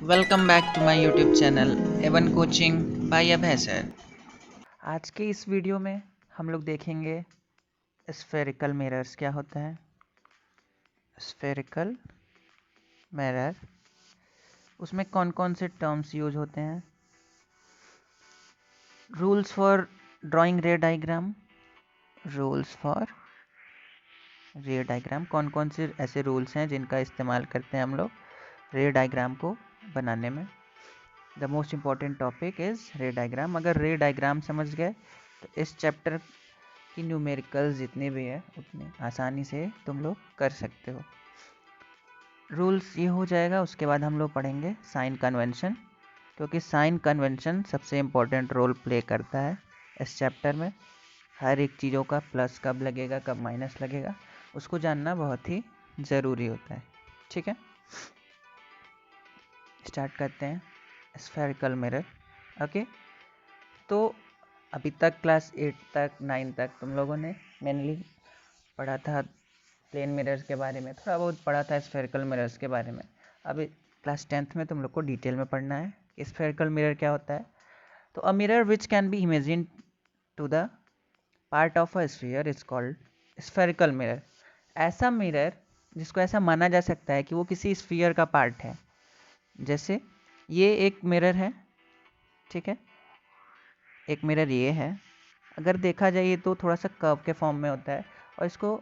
Welcome back to my YouTube channel Avon coaching by Abhay sir. आज के इस video में हम लोग देखेंगे स्फेरिकल मिरर्स क्या होता है। स्फेरिकल मिरर, उसमें कौन कौन से टर्म्स यूज होते हैं, रूल्स फॉर ड्राइंग रे डायग्राम, रूल्स फॉर रे डायग्राम, कौन कौन से ऐसे रूल्स हैं जिनका इस्तेमाल करते हैं हम लोग रे डायग्राम को बनाने में। The most important topic is रे डायग्राम। अगर रे डायग्राम समझ गए तो इस चैप्टर की न्यूमेरिकल्स जितने भी है उतने आसानी से तुम लोग कर सकते हो। रूल्स ये हो जाएगा, उसके बाद हम लोग पढ़ेंगे साइन कन्वेंशन, क्योंकि साइन कन्वेंशन सबसे इम्पोर्टेंट रोल प्ले करता है इस चैप्टर में। हर एक चीज़ों का प्लस कब लगेगा कब माइनस लगेगा उसको जानना बहुत ही ज़रूरी होता है। ठीक है, स्टार्ट करते हैं। Spherical mirror, okay. तो अभी तक क्लास 8 तक 9 तक तुम लोगों ने मेनली पढ़ा था प्लेन मिरर्स के बारे में, थोड़ा बहुत पढ़ा था स्फेरिकल मिरर्स के बारे में। अभी क्लास 10th में तुम लोग को डिटेल में पढ़ना है कि स्फेरिकल मिरर क्या होता है। तो a mirror which can be imagine to the part of a sphere is called spherical mirror. ऐसा मिरर जिसको ऐसा माना जा सकता है कि वो किसी स्फीयर का पार्ट है। जैसे ये एक मिरर है, ठीक है, एक मिरर ये है। अगर देखा जाए तो थोड़ा सा कर्व के फॉर्म में होता है और इसको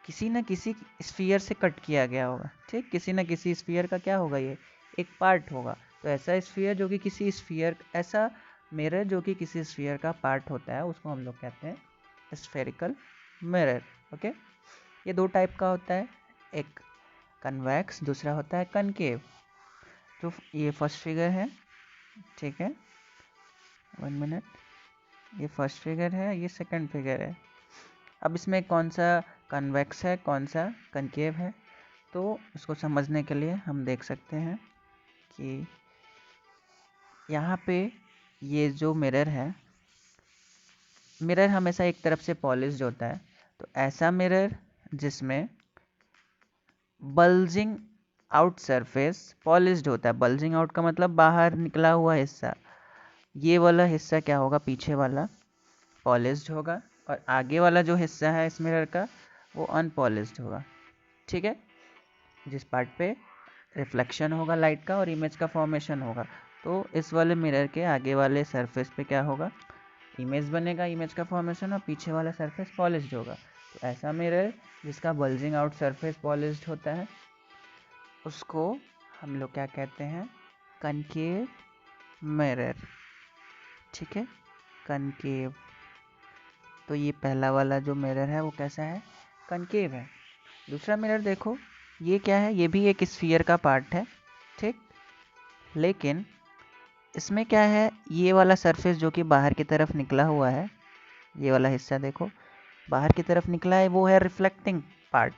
किसी न किसी स्फीयर से कट किया गया होगा। ठीक, किसी न किसी स्फीयर का क्या होगा, ये एक पार्ट होगा। तो ऐसा स्फीयर जो कि किसी स्फीयर, ऐसा मिरर जो कि किसी स्फीयर का पार्ट होता है उसको हम लोग कहते हैं स्फेरिकल मिरर। ओके, ये दो टाइप का होता है, एक कन्वेक्स, दूसरा होता है कनकेव। तो ये फर्स्ट फिगर है, ठीक है, 1 मिनट, ये फर्स्ट फिगर है, ये सेकंड फिगर है। अब इसमें कौन सा कन्वेक्स है कौन सा कनकेव है, तो उसको समझने के लिए हम देख सकते हैं कि यहाँ पे ये जो मिरर है, मिरर हमेशा एक तरफ से पॉलिश्ड होता है। तो ऐसा मिरर जिसमें बल्जिंग आउट सरफेस पॉलिश्ड होता है। बल्जिंग आउट का मतलब बाहर निकला हुआ हिस्सा, ये वाला हिस्सा क्या होगा, पीछे वाला पॉलिश्ड होगा और आगे वाला जो हिस्सा है इस मिरर का वो अनपॉलिश्ड होगा। ठीक है, जिस पार्ट पे रिफ्लेक्शन होगा लाइट का और इमेज का फॉर्मेशन होगा, तो इस वाले मिरर के आगे वाले सरफेस पे क्या होगा, इमेज बनेगा, इमेज का फॉर्मेशन, और पीछे वाला सरफेस पॉलिश्ड होगा। तो ऐसा मिरर जिसका बल्जिंग आउट सरफेस पॉलिश्ड होता है उसको हम लोग क्या कहते हैं, कनकेव मिरर। ठीक है, कनकेव। तो ये पहला वाला जो मिरर है वो कैसा है, कनकेव है। दूसरा मिरर देखो, ये क्या है, ये भी एक स्फीयर का पार्ट है। ठीक, लेकिन इसमें क्या है, ये वाला सरफेस जो कि बाहर की तरफ निकला हुआ है, ये वाला हिस्सा देखो बाहर की तरफ निकला है, वो है रिफ्लेक्टिंग पार्ट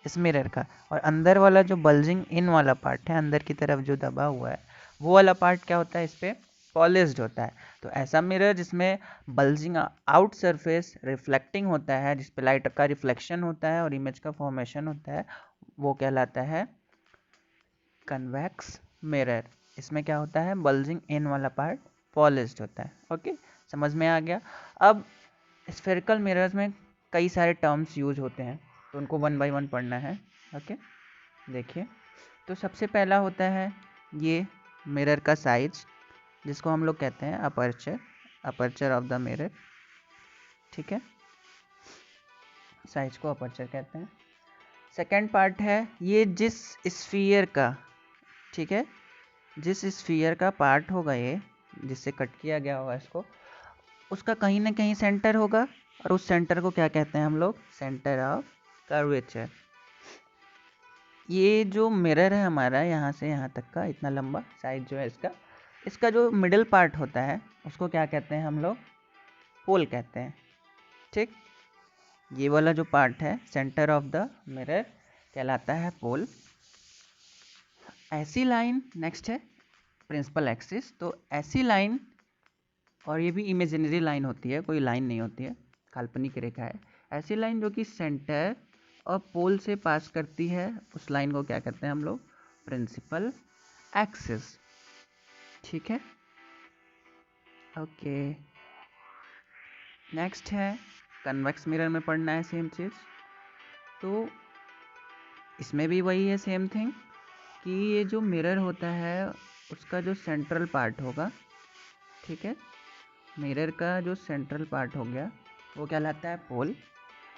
इस मिरर का। और अंदर वाला जो बल्जिंग इन वाला पार्ट है, अंदर की तरफ जो दबा हुआ है, वो वाला पार्ट क्या होता है, इस पर पॉलिश्ड होता है। तो ऐसा मिरर जिसमें बल्जिंग आउट सरफेस रिफ्लेक्टिंग होता है, जिस पे लाइट का रिफ्लेक्शन होता है और इमेज का फॉर्मेशन होता है, वो कहलाता है कन्वेक्स मिरर। इसमें क्या होता है, बल्जिंग इन वाला पार्ट पॉलिश्ड होता है। ओके, समझ में आ गया। अब स्फेरिकल मिरर्स में कई सारे टर्म्स यूज होते हैं, तो उनको वन बाय वन पढ़ना है। ओके, देखिए, तो सबसे पहला होता है ये मिरर का साइज, जिसको हम लोग कहते हैं aperture, aperture of the mirror. ठीक है, साइज को अपर्चर कहते हैं। सेकेंड पार्ट है ये जिस स्फीयर का, ठीक है, जिस स्फीयर का पार्ट होगा, ये जिससे कट किया गया होगा इसको, उसका कहीं ना कहीं सेंटर होगा, और उस सेंटर को क्या कहते हैं हम लोग, सेंटर ऑफ कर्वेचर। ये जो मिरर है हमारा, यहाँ से यहाँ तक का इतना लंबा साइज जो है इसका, इसका जो मिडिल पार्ट होता है उसको क्या कहते हैं हम लोग, पोल कहते हैं। ठीक, ये वाला जो पार्ट है सेंटर ऑफ द मिरर कहलाता है पोल। ऐसी लाइन, नेक्स्ट है प्रिंसिपल एक्सिस। तो ऐसी लाइन, और ये भी इमेजिनरी लाइन होती है, कोई लाइन नहीं होती है, काल्पनिक रेखा है। ऐसी लाइन जो कि सेंटर और पोल से पास करती है, उस लाइन को क्या कहते हैं हम लोग, प्रिंसिपल एक्सिस। ठीक है, ओके। नेक्स्ट है कन्वेक्स मिरर में पढ़ना है सेम चीज़। तो इसमें भी वही है सेम थिंग कि ये जो मिरर होता है उसका जो सेंट्रल पार्ट होगा, ठीक है, मिरर का जो सेंट्रल पार्ट हो गया वो कहलाता है पोल।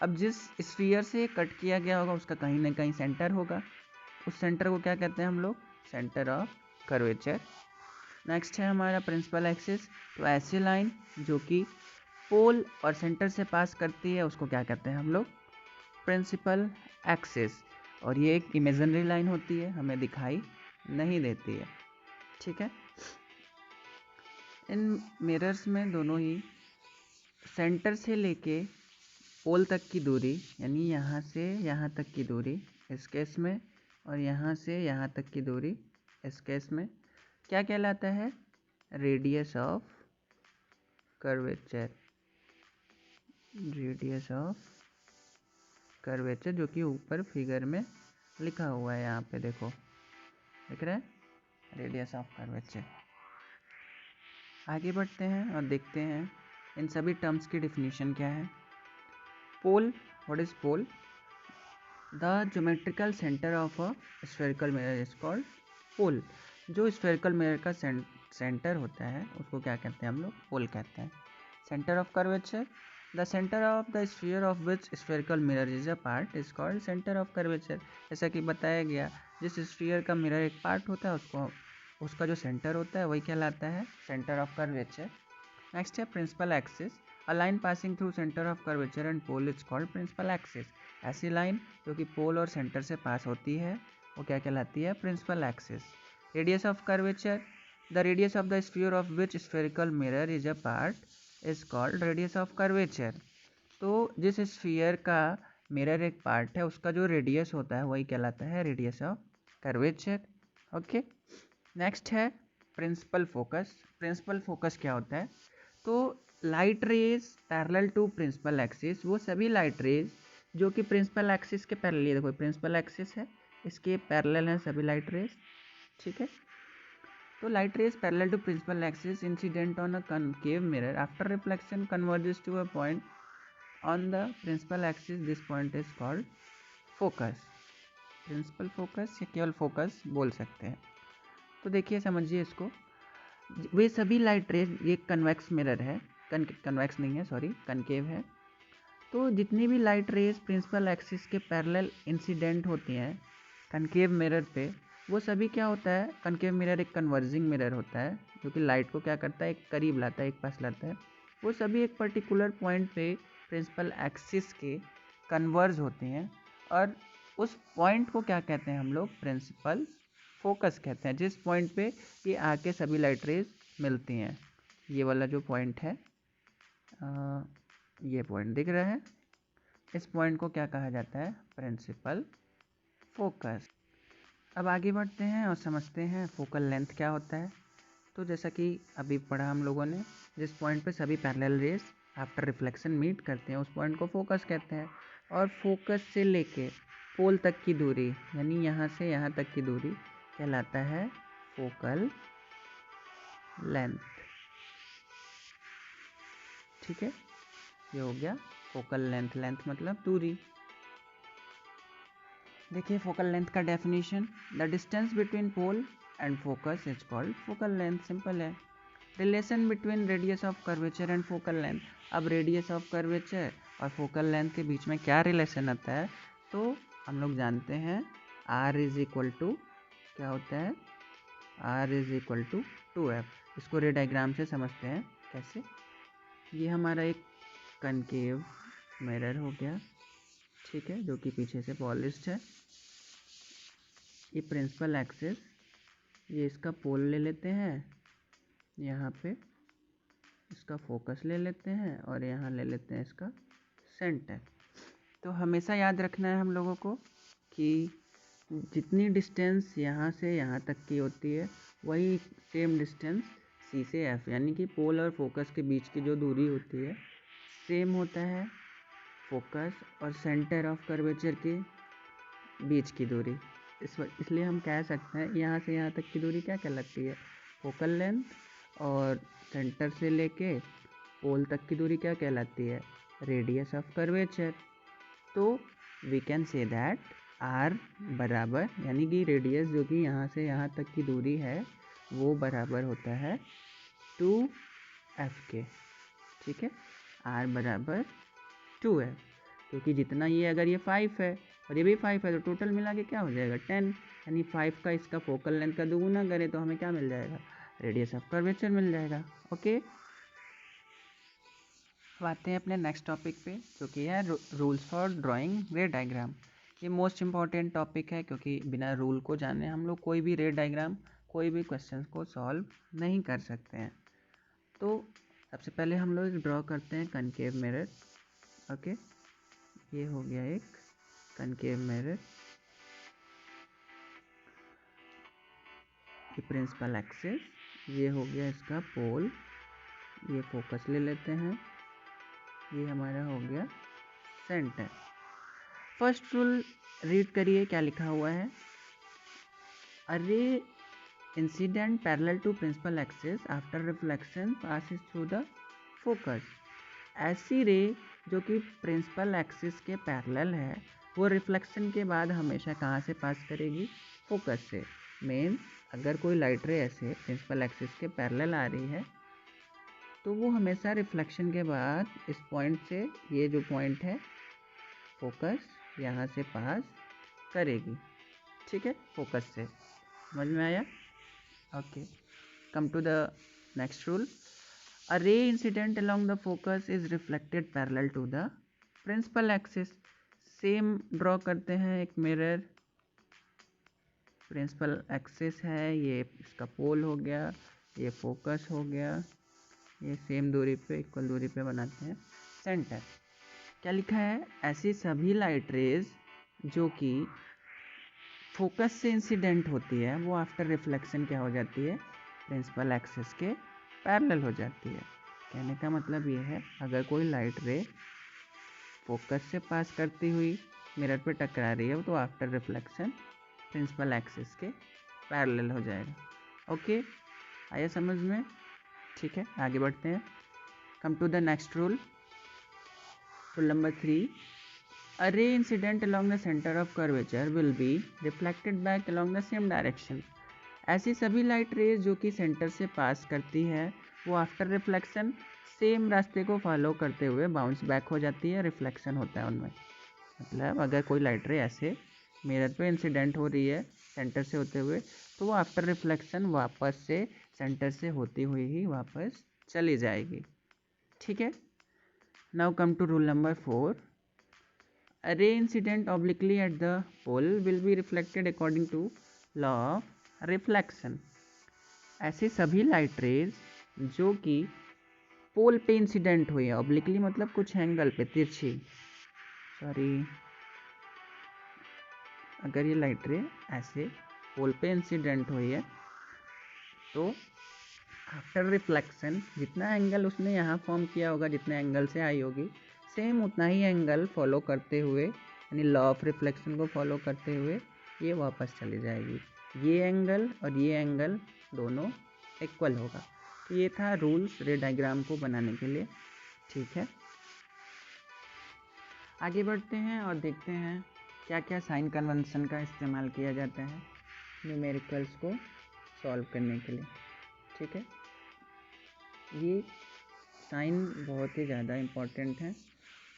अब जिस स्फीयर से कट किया गया होगा उसका कहीं ना कहीं सेंटर होगा, उस सेंटर को क्या कहते हैं हम लोग, सेंटर ऑफ कर्वेचर। नेक्स्ट है हमारा प्रिंसिपल एक्सिस। तो ऐसी लाइन जो कि पोल और सेंटर से पास करती है उसको क्या कहते हैं हम लोग, प्रिंसिपल एक्सिस। और ये एक इमेजिनरी लाइन होती है, हमें दिखाई नहीं देती है। ठीक है, इन मिरर्स में दोनों ही सेंटर से लेके पोल तक की दूरी, यानी यहाँ से यहाँ तक की दूरी इस केस में, और यहाँ से यहाँ तक की दूरी इस केस में क्या कहलाता है, radius of curvature. Radius of curvature जो कि ऊपर फिगर में लिखा हुआ है, यहाँ पे देखो दिख रहा है, रेडियस ऑफ कर्वेचर। आगे बढ़ते हैं और देखते हैं इन सभी टर्म्स की डिफिनीशन क्या है। Pole, what is pole? The geometrical centre of a spherical mirror is called pole. जो स्फेरिकल मिरर का सेंटर होता है उसको क्या कहते हैं हम लोग, पोल कहते हैं। Centre of curvature, the centre of the sphere of which spherical mirror is a part is called centre of curvature. जैसा कि बताया गया, जिस स्फीयर का मिरर एक पार्ट होता है उसको, उसका जो सेंटर होता है वही कहलाता है सेंटर ऑफ कर्वेचर। नेक्स्ट है principal axis. A line passing through centre of curvature and pole is called principal axis. ऐसी लाइन जो कि पोल और सेंटर से पास होती है वो क्या कहलाती है, principal axis. Radius of curvature, the radius of the sphere of which spherical mirror is a part is called radius of curvature. तो जिस स्फीयर का मिरर एक पार्ट है उसका जो रेडियस होता है वही कहलाता है radius of curvature. Okay, next है प्रिंसिपल फोकस। प्रिंसिपल फोकस क्या होता है? तो light rays parallel to principal axis, वो सभी लाइट रेज जो कि प्रिंसिपल एक्सिस के पैरेलल, ये देखो प्रिंसिपल एक्सिस है, इसके पैरेलल हैं सभी लाइट रेज। ठीक है, तो light rays parallel to principal axis incident on a concave mirror after reflection converges to a point on the principal axis, this point is called focus. Principal focus या केवल focus बोल सकते हैं। तो देखिए समझिए इसको, वे सभी लाइट रेज, ये कन्वेक्स मिरर है, कन्वेक्स नहीं है सॉरी, कनकेव है। तो जितनी भी लाइट रेज प्रिंसिपल एक्सिस के पैरेलल इंसिडेंट होती हैं कनकेव मिरर पे, वो सभी क्या होता है, कनकेव मिरर एक कन्वर्जिंग मिरर होता है जो कि लाइट को क्या करता है, एक करीब लाता है, एक पास लाता है। वो सभी एक पर्टिकुलर पॉइंट पे प्रिंसिपल एक्सिस के कन्वर्ज होते हैं, और उस पॉइंट को क्या कहते हैं हम लोग, प्रिंसिपल फोकस कहते हैं। जिस पॉइंट पे ये आके सभी लाइट रेज मिलती हैं, ये वाला जो पॉइंट है, ये पॉइंट दिख रहा है, इस पॉइंट को क्या कहा जाता है, प्रिंसिपल फोकस। अब आगे बढ़ते हैं और समझते हैं फोकल लेंथ क्या होता है। तो जैसा कि अभी पढ़ा हम लोगों ने, जिस पॉइंट पे सभी parallel rays after reflection meet करते हैं उस पॉइंट को फोकस कहते हैं। और फोकस से लेके पोल तक की दूरी, यानी यहाँ से यहाँ तक की दूरी कहलाता है फोकल लेंथ। ठीक है, ये हो गया फोकल लेंथ। लेंथ मतलब दूरी। देखिए फोकल लेंथ का definition, the distance between pole and focus is called focal length. Simple है। Relation between radius of curvature and focal length. अब रेडियस ऑफ कर्वेचर और फोकल लेंथ के बीच में क्या रिलेशन आता है, तो हम लोग जानते हैं r इज इक्वल टू, क्या होता है, r is equal to 2f। इसको रे डायग्राम से समझते हैं कैसे। ये हमारा एक कनकेव मिरर हो गया, ठीक है, जो कि पीछे से पॉलिश्ड है। ये प्रिंसिपल एक्सिस, ये इसका पोल ले लेते हैं, यहाँ पे इसका फोकस ले लेते हैं, और यहाँ ले लेते हैं इसका सेंटर। तो हमेशा याद रखना है हम लोगों को कि जितनी डिस्टेंस यहाँ से यहाँ तक की होती है वही सेम डिस्टेंस C से F, यानी कि पोल और फोकस के बीच की जो दूरी होती है सेम होता है फोकस और सेंटर ऑफ कर्वेचर के बीच की दूरी। इसलिए हम कह सकते हैं यहाँ से यहाँ तक की दूरी क्या कहलाती है, फोकल लेंथ, और सेंटर से लेके पोल तक की दूरी क्या कहलाती है, रेडियस ऑफ कर्वेचर। तो we can say that R बराबर, यानी कि रेडियस जो कि यहाँ से यहाँ तक की दूरी है वो बराबर होता है 2f के। ठीक है, r बराबर 2f, क्योंकि जितना ये, अगर ये 5 है और ये भी 5 है तो टोटल मिला के क्या हो जाएगा 10, यानी 5 का इसका फोकल लेंथ का दुगुना करें तो हमें क्या मिल जाएगा, रेडियस ऑफ कर्वेचर मिल जाएगा। ओके, अब आते हैं अपने नेक्स्ट टॉपिक पे, जो कि है रूल्स फॉर ड्राइंग रे डायग्राम। ये मोस्ट इम्पॉर्टेंट टॉपिक है, क्योंकि बिना रूल को जाने हम लोग कोई भी रे डायग्राम, कोई भी क्वेश्चन को सॉल्व नहीं कर सकते हैं। तो सबसे पहले हम लोग ड्रॉ करते हैं कनकेव मिरर। ओके, ये हो गया एक कनकेव मिरर, ये प्रिंसिपल एक्सिस, ये हो गया इसका पोल, ये फोकस ले लेते हैं, ये हमारा हो गया सेंटर। फर्स्ट रूल रीड करिए, क्या लिखा हुआ है, a ray incident parallel to principal axis after reflection passes through the focus. ऐसी रे जो कि प्रिंसिपल एक्सिस के पैरेलल है, वो रिफ्लेक्शन के बाद हमेशा कहाँ से पास करेगी, फोकस से। मेन अगर कोई लाइट रे ऐसे प्रिंसिपल एक्सिस के पैरेलल आ रही है तो वो हमेशा रिफ्लेक्शन के बाद इस पॉइंट से, ये जो पॉइंट है फोकस, यहाँ से पास करेगी। ठीक है, फोकस से, समझ में आया। Okay, come to the next rule. A ray incident along the focus is reflected parallel to the principal axis. Same draw करते हैं एक मिरर, प्रिंसिपल एक्सिस है, ये इसका पोल हो गया, ये फोकस हो गया, ये सेम दूरी पे, इक्वल दूरी पे बनाते हैं सेंटर। क्या लिखा है, ऐसी सभी लाइट रेज जो कि फोकस से इंसिडेंट होती है वो आफ्टर रिफ्लेक्शन क्या हो जाती है, प्रिंसिपल एक्सिस के पैरेलल हो जाती है। कहने का मतलब ये है, अगर कोई लाइट रे फोकस से पास करती हुई मिरर पे टकरा रही है तो आफ्टर रिफ्लेक्शन प्रिंसिपल एक्सिस के पैरेलल हो जाएगा। ओके, आया समझ में। ठीक है, आगे बढ़ते हैं। Come to the next rule, rule number 3, a ray incident along the center of curvature will be reflected back along the same direction. ऐसी सभी लाइट रेज जो कि सेंटर से पास करती है वो आफ्टर रिफ्लेक्शन सेम रास्ते को फॉलो करते हुए बाउंस बैक हो जाती है, रिफ्लेक्शन होता है उनमें। मतलब अगर कोई लाइट रे ऐसे मिरर पे इंसिडेंट हो रही है सेंटर से होते हुए तो वो आफ्टर रिफ्लेक्शन वापस से सेंटर से होती हुई ही वापस चली जाएगी। ठीक है, now come to rule number 4, a ray incident obliquely at the pole will be reflected according to law of reflection. ऐसी सभी लाइट रेज जो कि पोल पे इंसिडेंट हुई है, ऑब्लिकली मतलब कुछ एंगल पे, तिरछी, सॉरी, अगर ये लाइट रे ऐसे पोल पे इंसिडेंट हुई है तो आफ्टर रिफ्लेक्शन जितना एंगल उसने यहाँ फॉर्म किया होगा, जितने एंगल से आई होगी, सेम उतना ही एंगल फॉलो करते हुए, यानी लॉ ऑफ रिफ्लेक्शन को फॉलो करते हुए ये वापस चली जाएगी। ये एंगल और ये एंगल दोनों इक्वल होगा। तो ये था रूल्स रे डायग्राम को बनाने के लिए। ठीक है, आगे बढ़ते हैं और देखते हैं क्या क्या साइन कन्वेंशन का इस्तेमाल किया जाता है न्यूमेरिकल्स को सॉल्व करने के लिए। ठीक है, ये साइन बहुत ही ज़्यादा इम्पॉर्टेंट है।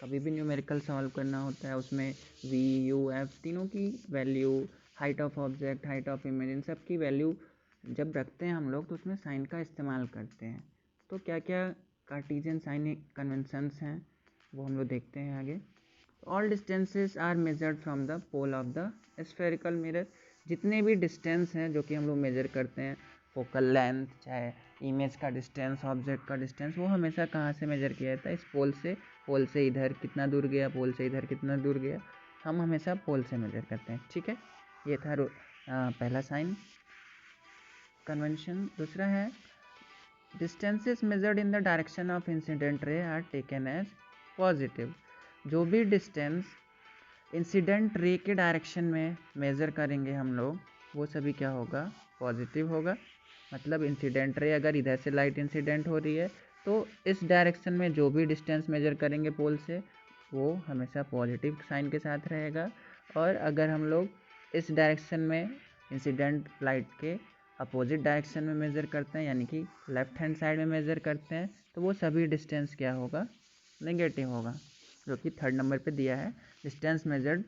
कभी भी न्यूमेरिकल सॉल्व करना होता है उसमें v, u, f तीनों की value, height of object, height of image, इन सब की वैल्यू जब रखते हैं हम लोग तो उसमें साइन का इस्तेमाल करते हैं। तो क्या क्या कार्टेशियन साइन कन्वेंशंस हैं वो हम लोग देखते हैं आगे। All distances are measured from the pole of the spherical mirror. जितने भी डिस्टेंस हैं जो कि हम लोग मेजर करते हैं, फोकल लेंथ, चाहे इमेज का डिस्टेंस, ऑब्जेक्ट का डिस्टेंस, वो हमेशा कहाँ से मेजर किया जाता है, इस पोल से। पोल से इधर कितना दूर गया, पोल से इधर कितना दूर गया, हम हमेशा पोल से मेजर करते हैं। ठीक है, ये था पहला साइन कन्वेंशन। दूसरा है distances measured in the direction of incident ray are taken as positive. जो भी डिस्टेंस इंसिडेंट रे के डायरेक्शन में मेज़र करेंगे हम लोग, वो सभी क्या होगा, पॉजिटिव होगा। मतलब इंसिडेंट रे अगर इधर से लाइट इंसिडेंट हो रही है तो इस डायरेक्शन में जो भी डिस्टेंस मेजर करेंगे पोल से वो हमेशा पॉजिटिव साइन के साथ रहेगा। और अगर हम लोग इस डायरेक्शन में इंसिडेंट लाइट के अपोजिट डायरेक्शन में मेज़र करते हैं, यानी कि लेफ्ट हैंड साइड में मेज़र करते हैं, तो वो सभी डिस्टेंस क्या होगा, नेगेटिव होगा, जो कि 3rd नंबर पे दिया है। Distance measured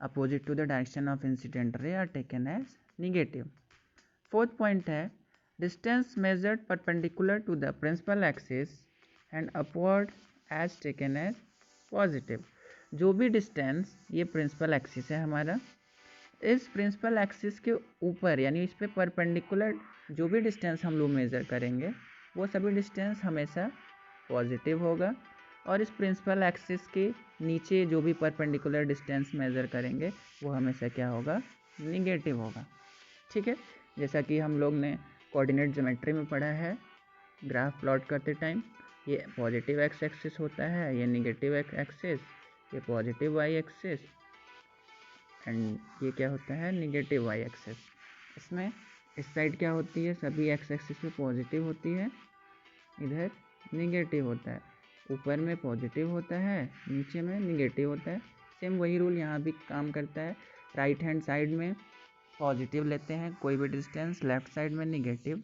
opposite to the direction of incident ray are taken as negative. 4th point है distance measured perpendicular to the principal axis and upward as taken as positive. जो भी distance, ये principal axis है हमारा, इस principal axis के ऊपर यानी इस पे परपेंडिकुलर जो भी डिस्टेंस हम लोग मेज़र करेंगे वो सभी डिस्टेंस हमेशा पॉजिटिव होगा। और इस प्रिंसिपल एक्सिस के नीचे जो भी परपेंडिकुलर डिस्टेंस मेज़र करेंगे वो हमेशा क्या होगा, निगेटिव होगा। ठीक है, जैसा कि हम लोग ने कोऑर्डिनेट ज्योमेट्री में पढ़ा है, ग्राफ प्लॉट करते टाइम ये पॉजिटिव एक्स एक्सिस होता है, ये निगेटिव एक्स एक्सिस, ये पॉजिटिव वाई एक्सिस एंड ये क्या होता है, निगेटिव वाई एक्सिस। इसमें इस साइड क्या होती है, सभी एक्स एक्सिस पे पॉजिटिव होती है, इधर निगेटिव होता है, ऊपर में पॉजिटिव होता है, नीचे में निगेटिव होता है। सेम वही रूल यहाँ भी काम करता है। राइट हैंड साइड में पॉजिटिव लेते हैं कोई भी डिस्टेंस, लेफ्ट साइड में निगेटिव,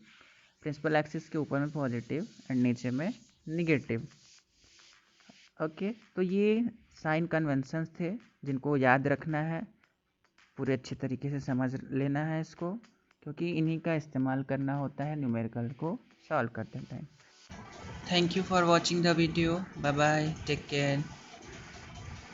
प्रिंसिपल एक्सिस के ऊपर में पॉजिटिव एंड नीचे में निगेटिव। ओके, तो ये साइन कन्वेंशंस थे जिनको याद रखना है, पूरे अच्छे तरीके से समझ लेना है इसको, क्योंकि इन्हीं का इस्तेमाल करना होता है न्यूमेरिकल को सॉल्व करते time. Thank you for watching the video, bye bye, take care.